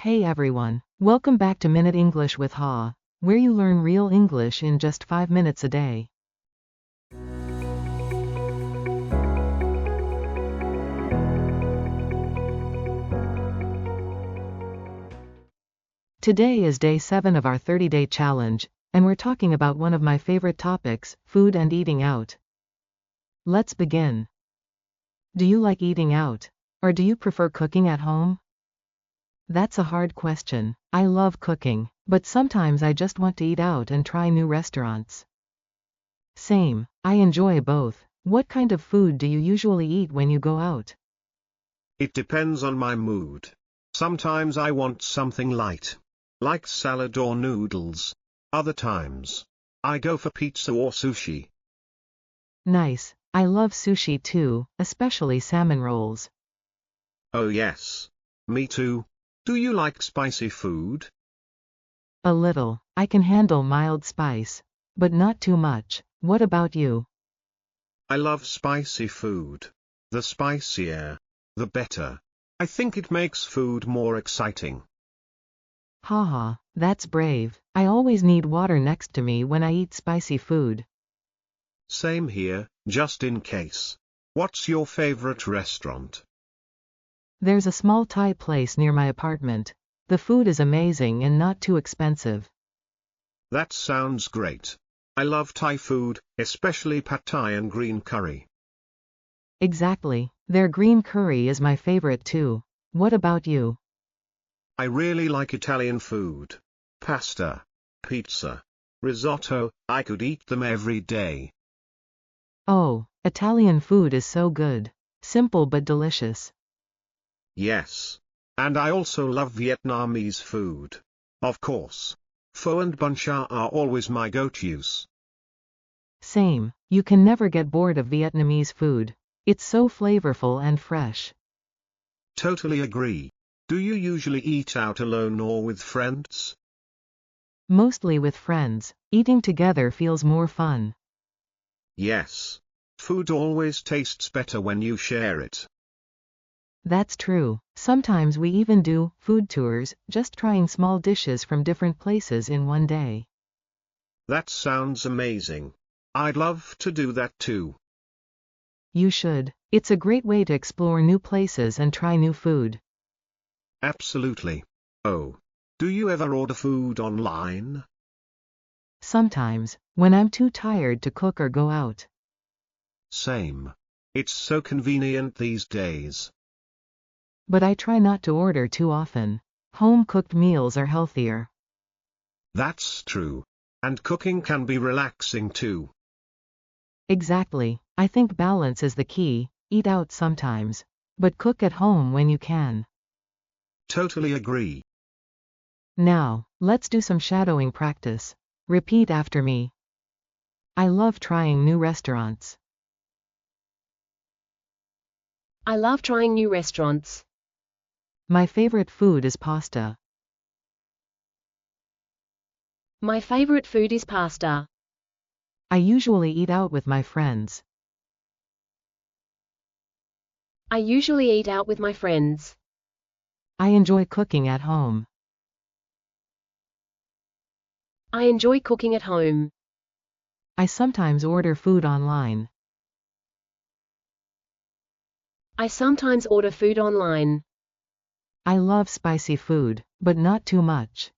Hey everyone, welcome back to Minute English with Ha, where you learn real English in just 5 minutes a day. Today is day 7 of our 30-day challenge, and we're talking about one of my favorite topics, food and eating out. Let's begin. Do you like eating out? Or do you prefer cooking at home? That's a hard question. I love cooking, but sometimes I just want to eat out and try new restaurants. Same, I enjoy both. What kind of food do you usually eat when you go out? It depends on my mood. Sometimes I want something light, like salad or noodles. Other times, I go for pizza or sushi. Nice, I love sushi too, especially salmon rolls. Oh yes. Me too. Do you like spicy food? A little, I can handle mild spice, but not too much. What about you? I love spicy food. The spicier, the better. I think it makes food more exciting. Haha, that's brave. I always need water next to me when I eat spicy food. Same here, just in case. What's your favorite restaurant? There's a small Thai place near my apartment. The food is amazing and not too expensive. That sounds great. I love Thai food, especially pad Thai and green curry. Exactly, their green curry is my favorite too. What about you? I really like Italian food. Pasta, pizza, risotto, I could eat them every day. Oh, Italian food is so good. Simple but delicious. Yes. And I also love Vietnamese food. Of course. Pho and bun cha are always my go-tos. Same, you can never get bored of Vietnamese food. It's so flavorful and fresh. Totally agree. Do you usually eat out alone or with friends? Mostly with friends, eating together feels more fun. Yes. Food always tastes better when you share it. That's true. Sometimes we even do food tours, just trying small dishes from different places in one day. That sounds amazing. I'd love to do that too. You should. It's a great way to explore new places and try new food. Absolutely. Oh. Do you ever order food online? Sometimes, when I'm too tired to cook or go out. Same. It's so convenient these days. But I try not to order too often. Home-cooked meals are healthier. That's true. And cooking can be relaxing too. Exactly. I think balance is the key. Eat out sometimes, but cook at home when you can. Totally agree. Now, let's do some shadowing practice. Repeat after me. I love trying new restaurants. I love trying new restaurants. My favorite food is pasta. My favorite food is pasta. I usually eat out with my friends. I usually eat out with my friends. I enjoy cooking at home. I enjoy cooking at home. I sometimes order food online. I sometimes order food online. I love spicy food, but not too much.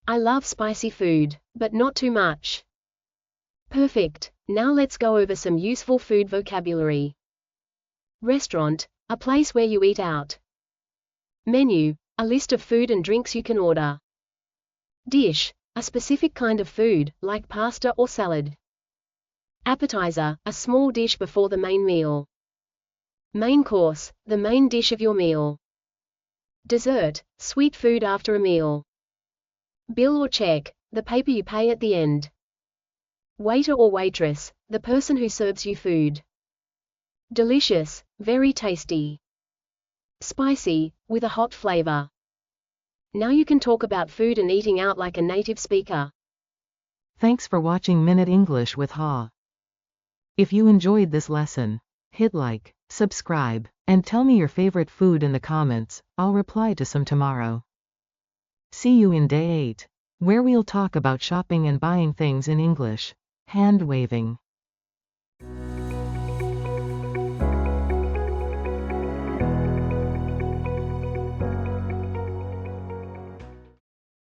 I love spicy food, but not too much. Perfect. Now let's go over some useful food vocabulary. Restaurant, a place where you eat out. Menu, a list of food and drinks you can order. Dish, a specific kind of food, like pasta or salad. Appetizer, a small dish before the main meal. Main course, the main dish of your meal. Dessert, sweet food after a meal. Bill or check, the paper you pay at the end. Waiter or waitress, the person who serves you food. Delicious, very tasty. Spicy, with a hot flavor. Now you can talk about food and eating out like a native speaker. Thanks for watching Minute English with Ha. If you enjoyed this lesson, hit like, subscribe, And tell me your favorite food in the comments, I'll reply to some tomorrow. See you in day 8, where we'll talk about shopping and buying things in English. Hand waving.